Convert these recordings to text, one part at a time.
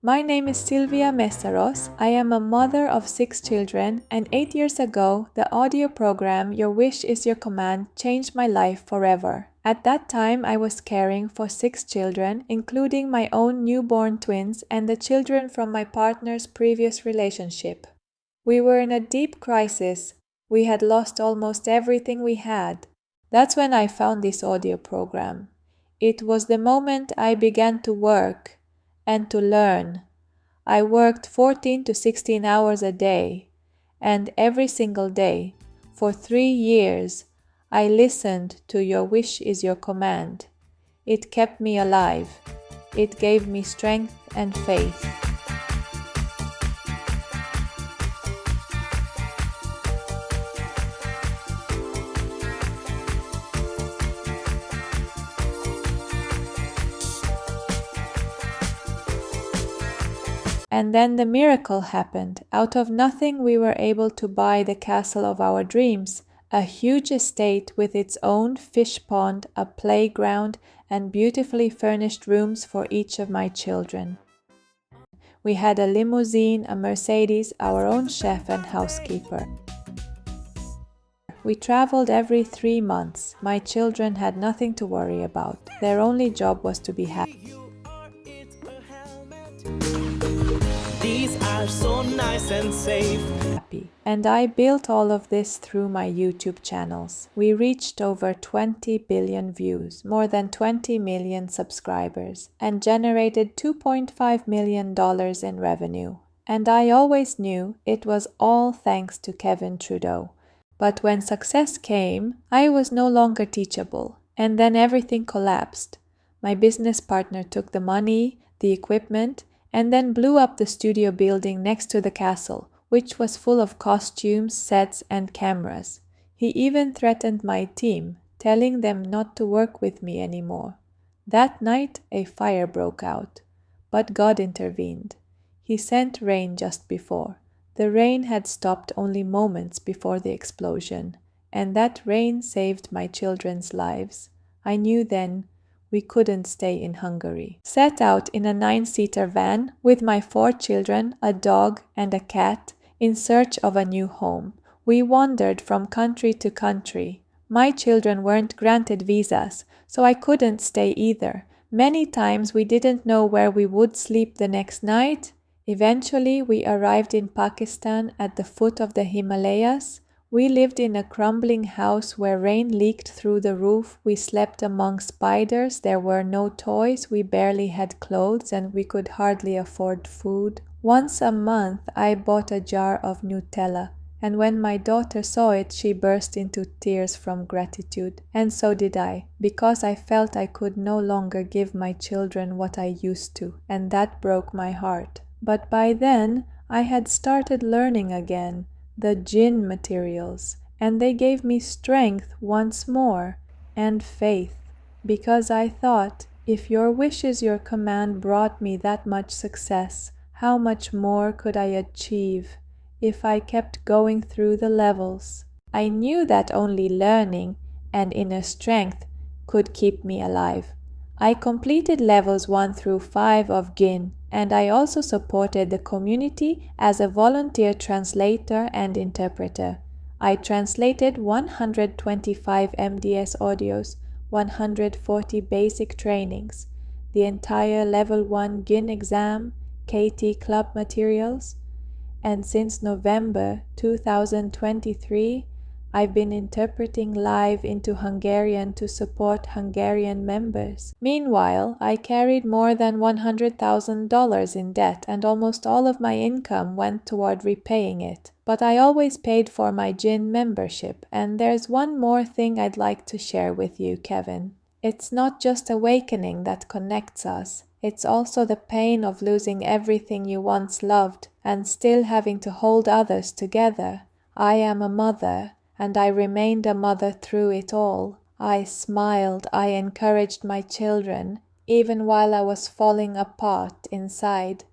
My name is Silvia Messaros. I am a mother of 6 children, and 8 years ago, the audio program Your Wish is Your Command changed my life forever. At that time, I was caring for 6 children, including my own newborn twins and the children from my partner's previous relationship. We were in a deep crisis. We had lost almost everything we had. That's when I found this audio program. It was the moment I began to work and to learn. I worked 14 to 16 hours a day, and every single day, for 3 years, I listened to Your Wish is Your Command. It kept me alive. It gave me strength and faith. And then the miracle happened. Out of nothing, we were able to buy the castle of our dreams, a huge estate with its own fish pond, a playground, and beautifully furnished rooms for each of my children. We had a limousine, a Mercedes, our own chef and housekeeper. We traveled every 3 months. My children had nothing to worry about. Their only job was to be happy. These are so nice and safe. And I built all of this through my YouTube channels. We reached over 20 billion views, more than 20 million subscribers, and generated $2.5 million in revenue. And I always knew it was all thanks to Kevin Trudeau. But when success came, I was no longer teachable, and then everything collapsed. My business partner took the money, the equipment, and then blew up the studio building next to the castle, which was full of costumes, sets, and cameras. He even threatened my team, telling them not to work with me anymore. That night, a fire broke out, but God intervened. He sent rain just before. The rain had stopped only moments before the explosion, and that rain saved my children's lives. I knew then we couldn't stay in Hungary. Set out in a 9-seater van with my 4 children, a dog, and a cat in search of a new home. We wandered from country to country. My children weren't granted visas, so I couldn't stay either. Many times we didn't know where we would sleep the next night. Eventually, we arrived in Pakistan at the foot of the Himalayas. We lived in a crumbling house where rain leaked through the roof. We slept among spiders. There were no toys. We barely had clothes, and we could hardly afford food. Once a month, I bought a jar of Nutella, and when my daughter saw it, she burst into tears from gratitude. And so did I, because I felt I could no longer give my children what I used to, and that broke my heart. But by then, I had started learning again the jinn materials, and they gave me strength once more and faith, because I thought, if Your Wish is Your Command brought me that much success, how much more could I achieve if I kept going through the levels? I knew that only learning and inner strength could keep me alive. I completed levels 1 through 5 of Gin, and I also supported the community as a volunteer translator and interpreter. I translated 125 MDS audios, 140 basic trainings, the entire Level 1 Gin exam, KT Club materials, and since November 2023, I've been interpreting live into Hungarian to support Hungarian members. Meanwhile, I carried more than $100,000 in debt, and almost all of my income went toward repaying it. But I always paid for my gin membership, and there's one more thing I'd like to share with you, Kevin. It's not just awakening that connects us. It's also the pain of losing everything you once loved and still having to hold others together. I am a mother, and I remained a mother through it all. I smiled, I encouraged my children, even while I was falling apart inside.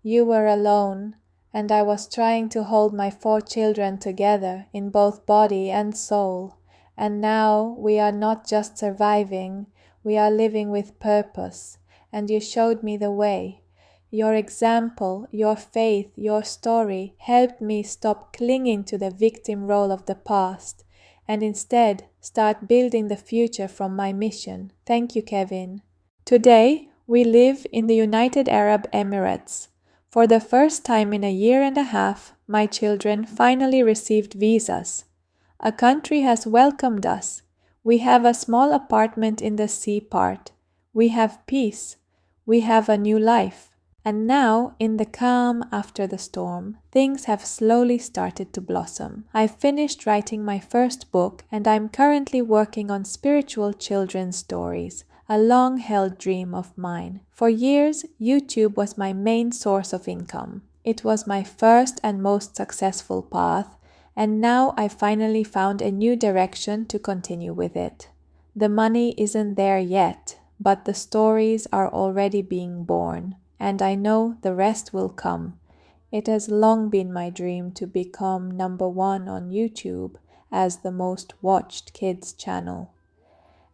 You were alone, and I was trying to hold my 4 children together in both body and soul. And now we are not just surviving, we are living with purpose, and you showed me the way. Your example, your faith, your story helped me stop clinging to the victim role of the past and instead start building the future from my mission. Thank you, Kevin. Today, we live in the United Arab Emirates. For the first time in a year and a half, my children finally received visas. A country has welcomed us. We have a small apartment in the sea part. We have peace. We have a new life. And now, in the calm after the storm, things have slowly started to blossom. I've finished writing my first book, and I'm currently working on spiritual children's stories, a long-held dream of mine. For years, YouTube was my main source of income. It was my first and most successful path, and now I finally found a new direction to continue with it. The money isn't there yet, but the stories are already being born, and I know the rest will come. It has long been my dream to become #1 on YouTube as the most watched kids channel.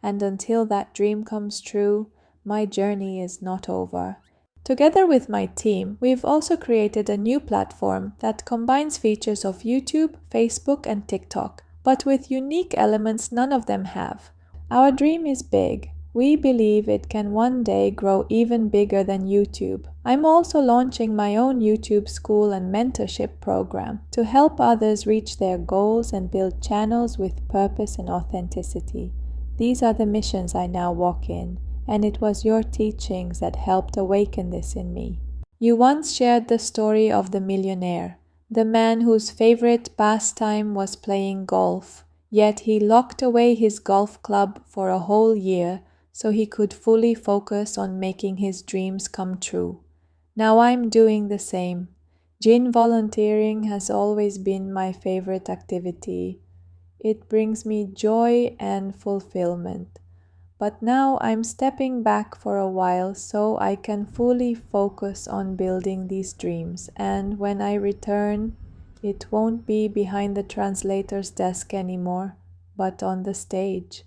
And until that dream comes true, my journey is not over. Together with my team, we've also created a new platform that combines features of YouTube, Facebook, and TikTok, but with unique elements none of them have. Our dream is big. We believe it can one day grow even bigger than YouTube. I'm also launching my own YouTube school and mentorship program to help others reach their goals and build channels with purpose and authenticity. These are the missions I now walk in, and it was your teachings that helped awaken this in me. You once shared the story of the millionaire, the man whose favorite pastime was playing golf, yet he locked away his golf club for a whole year so he could fully focus on making his dreams come true. Now I'm doing the same. Gin volunteering has always been my favorite activity. It brings me joy and fulfillment. But now I'm stepping back for a while so I can fully focus on building these dreams, and when I return, it won't be behind the translator's desk anymore, but on the stage.